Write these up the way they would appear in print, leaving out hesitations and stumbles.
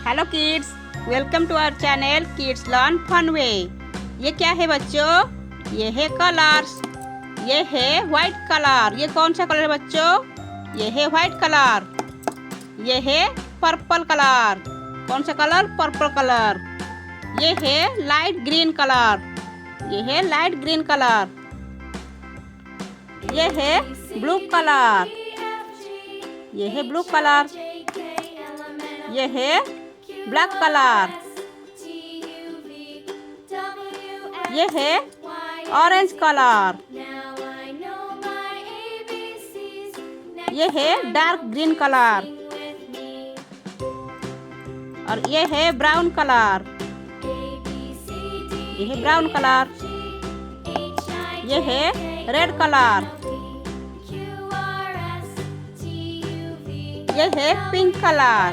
Hello kids, welcome to our channel kids learn fun way. ये क्या है बच्चों? ये है कलर्स। ये है वाइट कलर। ये कौन सा कलर है बच्चों? ये है वाइट कलर। ये है पर्पल कलर। कौन सा कलर? Purple colour. ये है लाइट ग्रीन कलर। ये है लाइट ग्रीन कलर। ये है ब्लू कलर। ये है ब्लू कलर। ये है ब्लैक कलर। ये है ऑरेंज कलर। ये है डार्क ग्रीन कलर। और ये है ब्राउन कलर। ये है ब्राउन कलर। ये है रेड कलर। ये है पिंक कलर।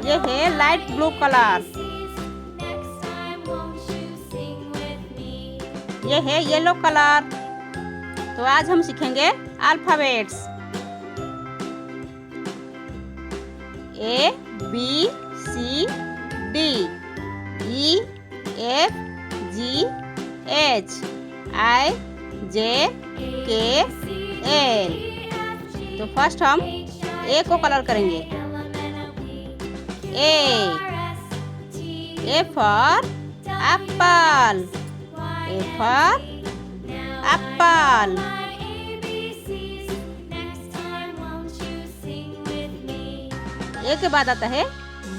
ये है लाइट ब्लू कलर। ये है येलो कलर। तो आज हम सीखेंगे alphabets. A B C D E F G H I J K L। तो फर्स्ट हम A को कलर करेंगे। A for apple। A for apple। A के बाद आता है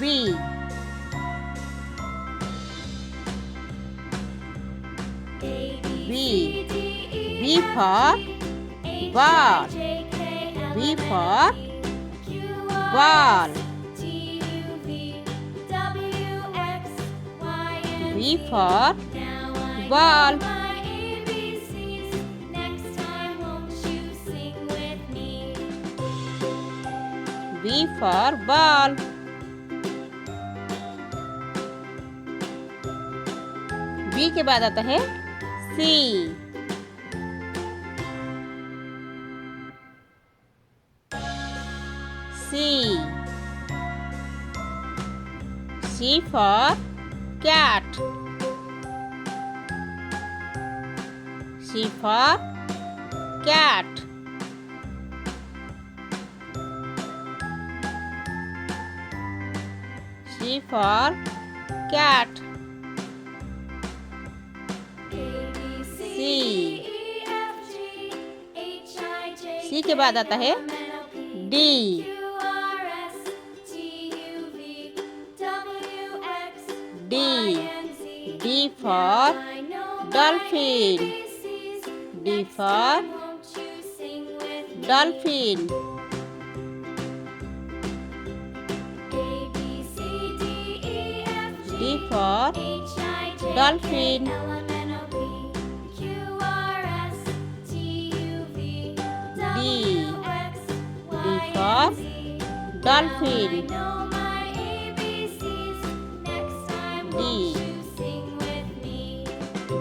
B। B for ball। B for ball। B for ball। B for ball। B के बाद आता है C। C for cat। C for cat। C for cat। C के बाद आता है D। D for dolphin। D for dolphin। D for dolphin। D for dolphin।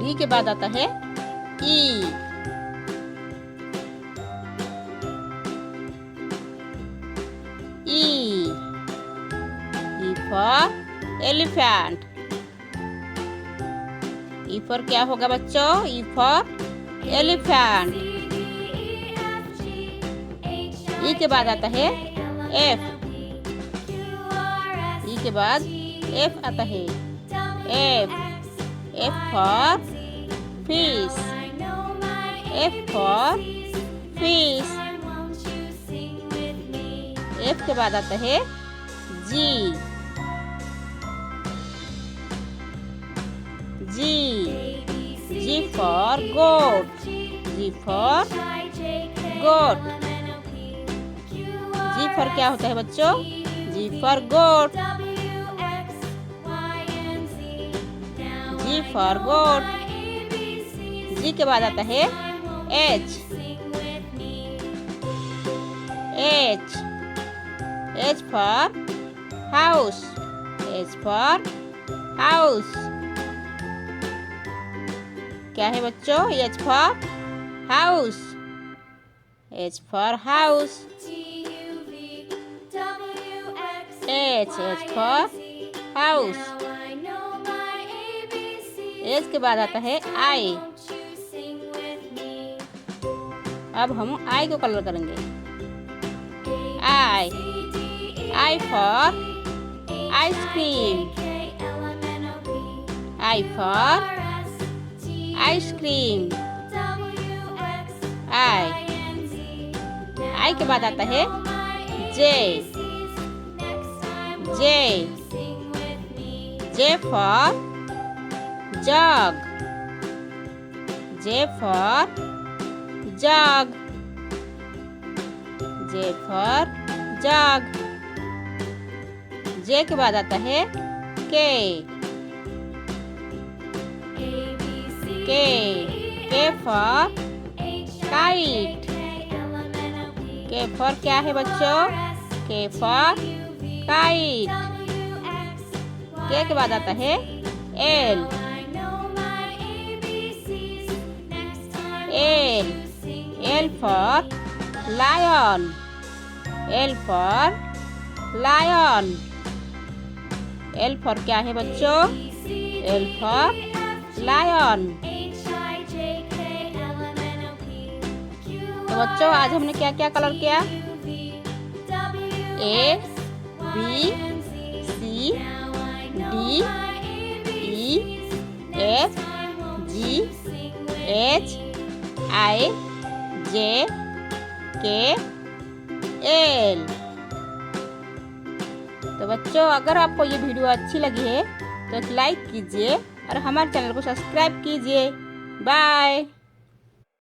D के बाद आता है E। E for elephant। E for क्या होगा बच्चों? E for elephant। E के बाद आता है F। E के बाद F आता है। F for fish। F for fish। F के बाद आता है G। G for goat। G for goat। G for क्या होता है बच्चों? G for goat। G for goat। G के बाद आता है H। H for house। H for house। क्या है बच्चों? H for house। H for house। H for house। H के बाद आता है I। अब हम I को कलर करेंगे। I for ice cream। I for ice cream। I के बाद आता है J। J for jug। J for jug। J for jug। J के बाद आता है K। K for kite। K for क्या है बच्चों? K for kite। K के बाद आता है L। L for lion। L for lion। L for क्या है बच्चों? L for lion। तो बच्चों आज हमने क्या क्या कलर किया? A B C D E F G H I J K L। तो बच्चों अगर आपको ये वीडियो अच्छी लगी है तो एक लाइक कीजिए और हमारे चैनल को सब्सक्राइब कीजिए। बाय।